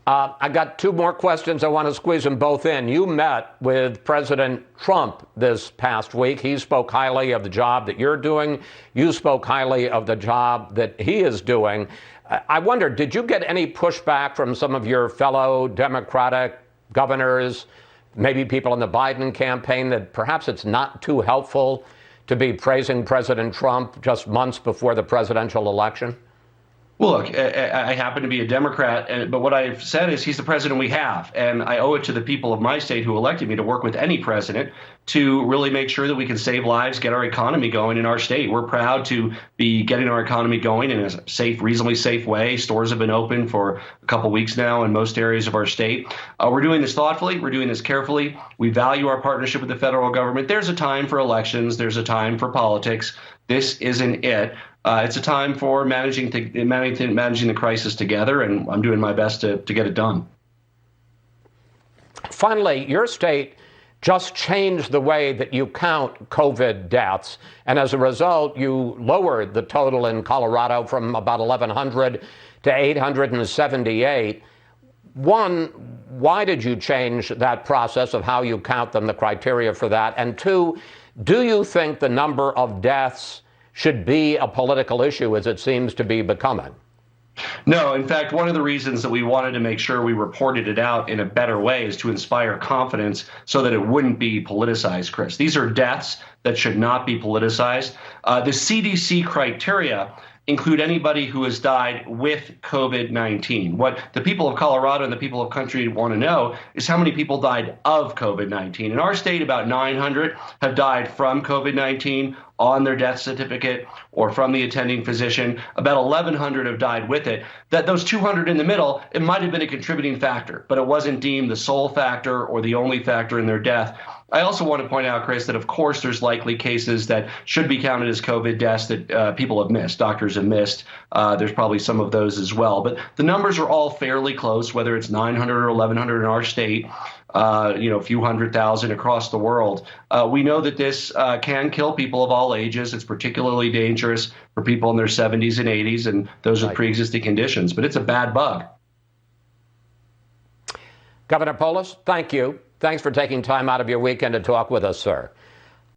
I got two more questions. I want to squeeze them both in. You met with President Trump this past week. He spoke highly of the job that you're doing. You spoke highly of the job that he is doing. I wonder, did you get any pushback from some of your fellow Democratic governors, maybe people in the Biden campaign, that perhaps it's not too helpful to be praising President Trump just months before the presidential election? Well, look, I happen to be a Democrat, but what I've said is he's the president we have. And I owe it to the people of my state who elected me to work with any president to really make sure that we can save lives, get our economy going in our state. We're proud to be getting our economy going in a safe, reasonably safe way. Stores have been open for a couple weeks now in most areas of our state. We're doing this thoughtfully. We're doing this carefully. We value our partnership with the federal government. There's a time for elections. There's a time for politics. This isn't it. It's a time for managing the crisis together, and I'm doing my best to get it done. Finally, your state just changed the way that you count COVID deaths, and as a result, you lowered the total in Colorado from about 1,100 to 878. One, why did you change that process of how you count them, the criteria for that? And two, do you think the number of deaths should be a political issue as it seems to be becoming? No, in fact, one of the reasons that we wanted to make sure we reported it out in a better way is to inspire confidence so that it wouldn't be politicized, Chris. These are deaths that should not be politicized. The CDC criteria include anybody who has died with COVID-19. What the people of Colorado and the people of country want to know is how many people died of COVID-19. In our state, about 900 have died from COVID-19 on their death certificate or from the attending physician. About 1,100 have died with it. That those 200 in the middle, it might have been a contributing factor, but it wasn't deemed the sole factor or the only factor in their death. I also want to point out, Chris, that of course there's likely cases that should be counted as COVID deaths that people have missed, doctors have missed. There's probably some of those as well. But the numbers are all fairly close, whether it's 900 or 1,100 in our state, a few 100,000 across the world. We know that this can kill people of all ages. It's particularly dangerous for people in their 70s and 80s and those with pre-existing conditions. But it's a bad bug. Governor Polis, thank you. Thanks for taking time out of your weekend to talk with us, sir.